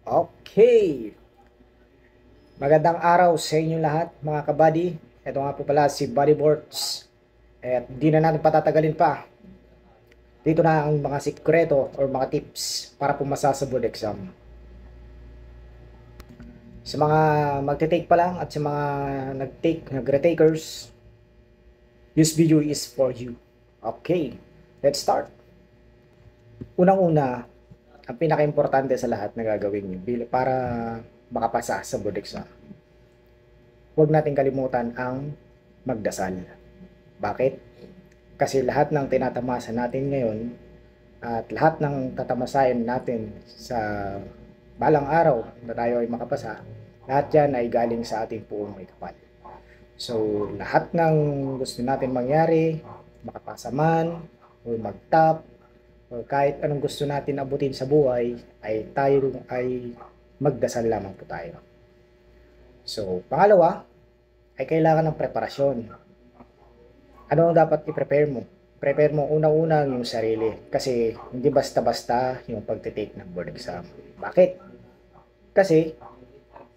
Okay, magandang araw sa inyo lahat mga kabady. Ito nga po pala si Bodyboards. At di na natin patatagalin pa. Dito na ang mga sikreto or mga tips para pumasa sa board exam. Sa mga magte-take pa lang at sa mga nagre-takers, this video is for you. Okay, let's start. Unang-una, ang pinaka-importante sa lahat na gagawin nyo para makapasa sa board exam, huwag natin kalimutan ang magdasal. Bakit? Kasi lahat ng tinatamasa natin ngayon at lahat ng tatamasahin natin sa balang araw na tayo ay makapasa, lahat yan ay galing sa ating puong may kapal. So, lahat ng gusto natin mangyari, makapasa man, o mag-top, o kahit anong gusto natin abutin sa buhay, ay tayo ay magdasal lamang po tayo. So, pangalawa, ay kailangan ng preparasyon. Ano ang dapat i-prepare mo? Prepare mo unang-una yung sarili. Kasi hindi basta-basta yung pagtitake ng board exam. Bakit? Kasi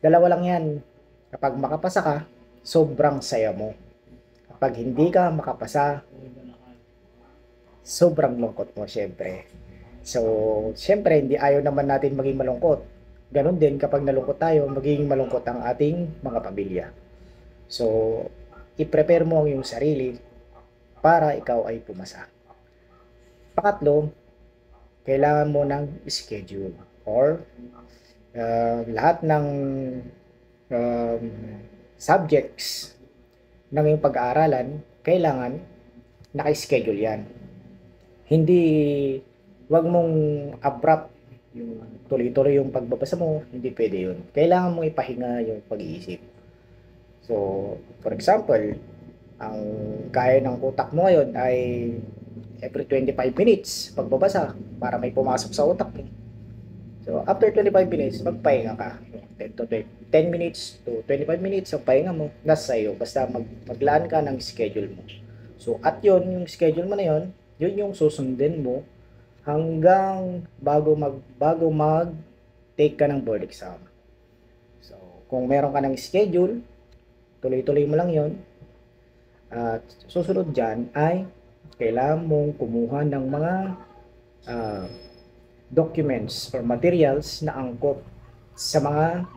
dalawa lang yan. Kapag makapasa ka, sobrang saya mo. Kapag hindi ka makapasa, sobrang lungkot mo syempre. So, syempre hindi ayaw naman natin maging malungkot. Ganon din kapag nalungkot tayo, magiging malungkot ang ating mga pamilya. So, i-prepare mo ang iyong sarili para ikaw ay pumasa. Pangatlo, kailangan mo ng schedule or lahat ng um, subjects ng iyong pag-aaralan, kailangan naka-schedule yan. Hindi, wag mong abrupt yung tuloy-tuloy yung pagbabasa mo, hindi pwede yun. Kailangan mo ipahinga yung pag-iisip. So, for example, ang kaya ng utak mo ngayon ay every 25 minutes pagbabasa para may pumasok sa utak mo. So, after 25 minutes, magpahinga ka. 10 minutes to 25 minutes ang pahinga mo, nasa iyo. Basta maglaan ka ng schedule mo. So, at yun, yung schedule mo na yun, yun yung susundin mo hanggang bago mag take ka ng board exam. So, kung meron ka ng schedule, tuloy-tuloy mo lang yun. At susunod dyan ay kailangan mong kumuha ng mga documents or materials na angkop sa mga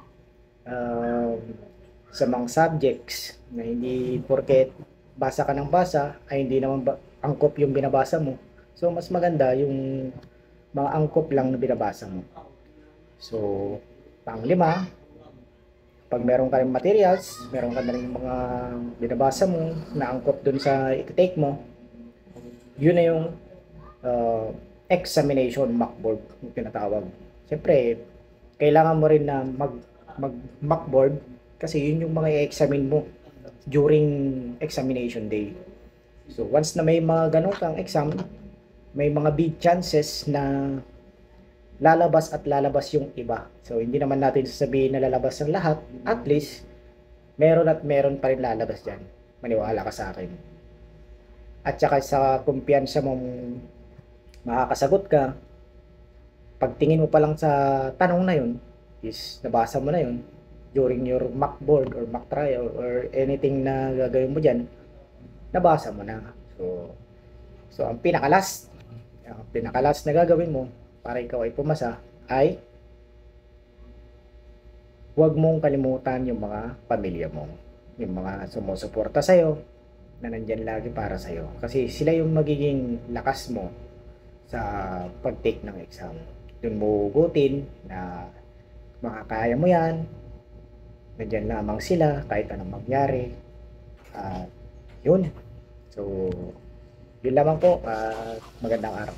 subjects na hindi porket basa ka ng basa ay hindi naman angkop yung binabasa mo. So mas maganda yung mga angkop lang na binabasa mo. So panglima, pag meron ka rin materials, meron ka na rin mga binabasa mo na angkop dun sa i-take mo, yun na yung examination mockboard yung tinatawag. Siyempre, kailangan mo rin na mag-mockboard kasi yun yung mga i-examine mo during examination day. So, once na may mga ganun kang exam, may mga big chances na lalabas at lalabas yung iba. So, hindi naman natin sasabihin na lalabas ang lahat. At least, meron at meron pa rin lalabas dyan. Maniwala ka sa akin. At saka sa kumpiyansa mong makakasagot ka, pagtingin mo pa lang sa tanong na yun, is nabasa mo na yun during your mock board or mock trial or anything na gagawin mo dyan, nabasa mo na. So ang pinakalas na gagawin mo para ikaw ay pumasa ay huwag mong kalimutan yung mga pamilya mo, yung mga sumusuporta sa'yo, na nandyan lagi para sa'yo. Kasi sila yung magiging lakas mo sa pag-take ng exam. Doon mo hugutin na makakaya mo yan, nandyan lamang sila kahit anong mangyari. Yun. So, yun lamang po. Magandang araw.